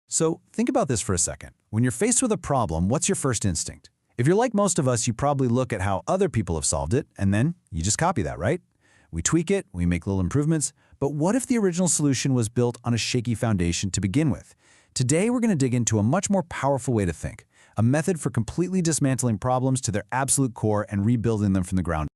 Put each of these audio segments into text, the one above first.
So think about this for a second. When you're faced with a problem, what's your first instinct? If you're like most of us, you probably look at how other people have solved it, and then you just copy that, right? We tweak it, we make little improvements, but what if the original solution was built on a shaky foundation to begin with? Today, we're going to dig into a much more powerful way to think, a method for completely dismantling problems to their absolute core and rebuilding them from the ground.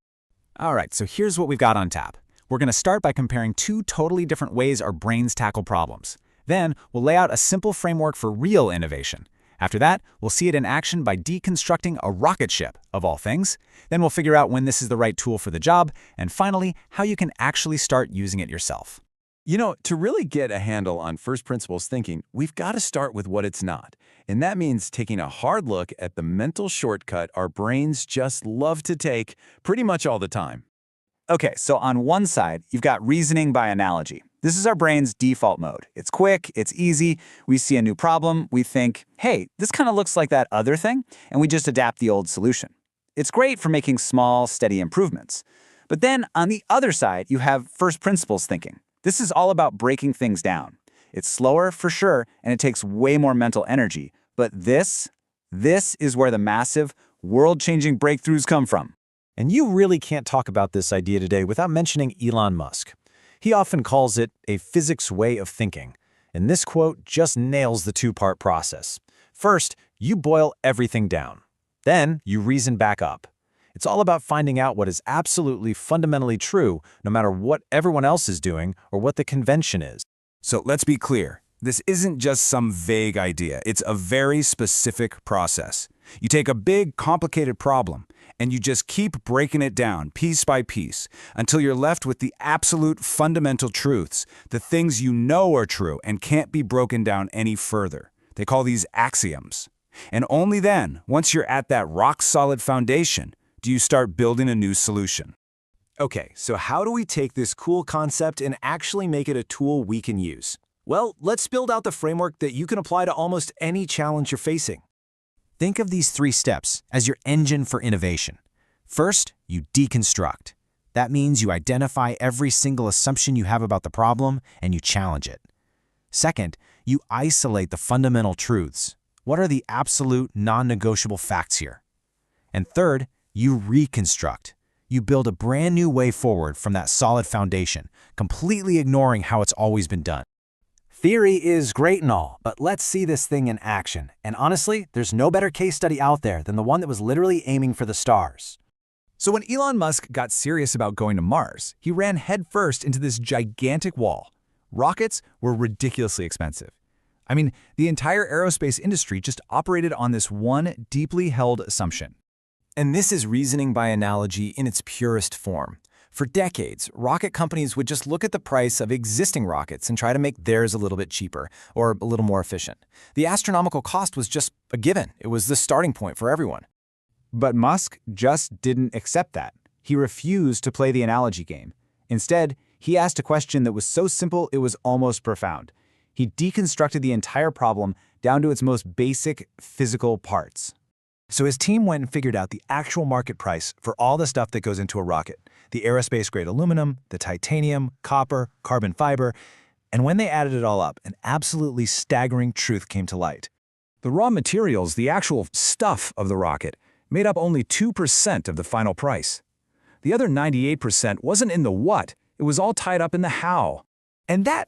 All right, so here's what we've got on tap. We're going to start by comparing two totally different ways our brains tackle problems. Then, we'll lay out a simple framework for real innovation. After that, we'll see it in action by deconstructing a rocket ship, of all things. Then we'll figure out when this is the right tool for the job, and finally, how you can actually start using it yourself. You know, to really get a handle on first principles thinking, we've got to start with what it's not. And that means taking a hard look at the mental shortcut our brains just love to take pretty much all the time. Okay, so on one side, you've got reasoning by analogy. This is our brain's default mode. It's quick, it's easy, we see a new problem, we think, hey, this kind of looks like that other thing, and we just adapt the old solution. It's great for making small, steady improvements. But then, on the other side, you have first principles thinking. This is all about breaking things down. It's slower, for sure, and it takes way more mental energy. But this is where the massive, world-changing breakthroughs come from. And you really can't talk about this idea today without mentioning Elon Musk. He often calls it a physics way of thinking, and this quote just nails the two-part process. First, you boil everything down. Then, you reason back up. It's all about finding out what is absolutely fundamentally true, no matter what everyone else is doing or what the convention is. So let's be clear. This isn't just some vague idea. It's a very specific process. You take a big, complicated problem, and you just keep breaking it down piece by piece until you're left with the absolute fundamental truths, the things you know are true and can't be broken down any further. They call these axioms. And only then, once you're at that rock-solid foundation, do you start building a new solution. Okay, so how do we take this cool concept and actually make it a tool we can use? Well, let's build out the framework that you can apply to almost any challenge you're facing. Think of these 3 steps as your engine for innovation. First, you deconstruct. That means you identify every single assumption you have about the problem and you challenge it. Second, you isolate the fundamental truths. What are the absolute, non-negotiable facts here? And third, you reconstruct. You build a brand new way forward from that solid foundation, completely ignoring how it's always been done. Theory is great and all, but let's see this thing in action. And honestly, there's no better case study out there than the one that was literally aiming for the stars. So when Elon Musk got serious about going to Mars, he ran headfirst into this gigantic wall. Rockets were ridiculously expensive. I mean, the entire aerospace industry just operated on this one deeply held assumption. And this is reasoning by analogy in its purest form. For decades, rocket companies would just look at the price of existing rockets and try to make theirs a little bit cheaper or a little more efficient. The astronomical cost was just a given. It was the starting point for everyone. But Musk just didn't accept that. He refused to play the analogy game. Instead, he asked a question that was so simple it was almost profound. He deconstructed the entire problem down to its most basic physical parts. So his team went and figured out the actual market price for all the stuff that goes into a rocket. The aerospace-grade aluminum, the titanium, copper, carbon fiber, and when they added it all up, an absolutely staggering truth came to light. The raw materials, the actual stuff of the rocket, made up only 2% of the final price. The other 98% wasn't in the what, it was all tied up in the how. And that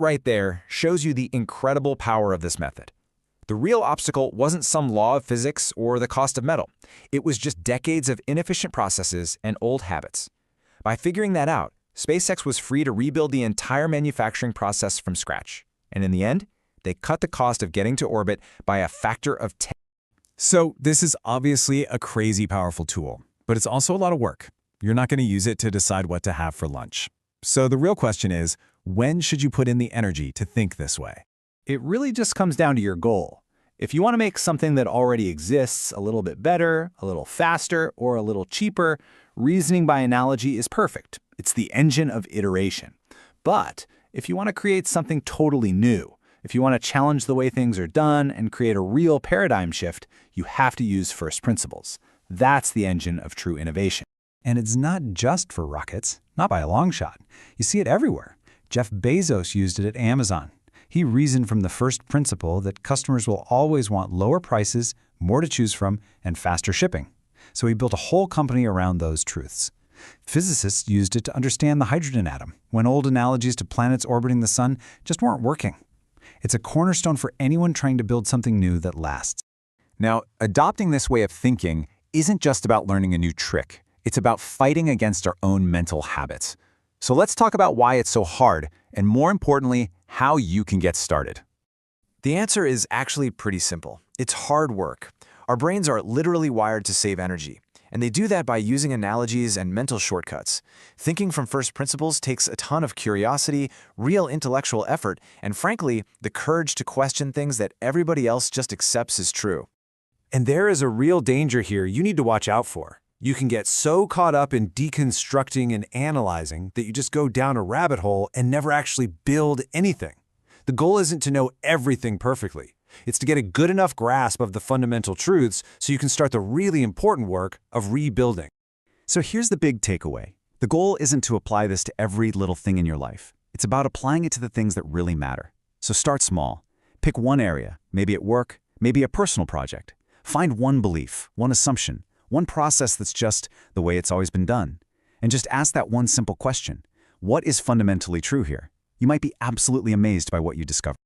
right there shows you the incredible power of this method. The real obstacle wasn't some law of physics or the cost of metal. It was just decades of inefficient processes and old habits. By figuring that out, SpaceX was free to rebuild the entire manufacturing process from scratch. And in the end, they cut the cost of getting to orbit by a factor of 10. So this is obviously a crazy powerful tool, but it's also a lot of work. You're not going to use it to decide what to have for lunch. So the real question is, when should you put in the energy to think this way? It really just comes down to your goal. If you want to make something that already exists a little bit better, a little faster, or a little cheaper, reasoning by analogy is perfect. It's the engine of iteration. But if you want to create something totally new, if you want to challenge the way things are done and create a real paradigm shift, you have to use first principles. That's the engine of true innovation. And it's not just for rockets, not by a long shot. You see it everywhere. Jeff Bezos used it at Amazon. He reasoned from the first principle that customers will always want lower prices, more to choose from, and faster shipping. So he built a whole company around those truths. Physicists used it to understand the hydrogen atom, when old analogies to planets orbiting the sun just weren't working. It's a cornerstone for anyone trying to build something new that lasts. Now, adopting this way of thinking isn't just about learning a new trick. It's about fighting against our own mental habits. So let's talk about why it's so hard, and more importantly, how you can get started. The answer is actually pretty simple. It's hard work. Our brains are literally wired to save energy, and they do that by using analogies and mental shortcuts. Thinking from first principles takes a ton of curiosity, real intellectual effort, and frankly, the courage to question things that everybody else just accepts as true. And there is a real danger here you need to watch out for. You can get so caught up in deconstructing and analyzing that you just go down a rabbit hole and never actually build anything. The goal isn't to know everything perfectly. It's to get a good enough grasp of the fundamental truths so you can start the really important work of rebuilding. So here's the big takeaway. The goal isn't to apply this to every little thing in your life. It's about applying it to the things that really matter. So start small. Pick one area, maybe at work, maybe a personal project. Find one belief, one assumption, one process that's just the way it's always been done. And just ask that one simple question. What is fundamentally true here? You might be absolutely amazed by what you discover.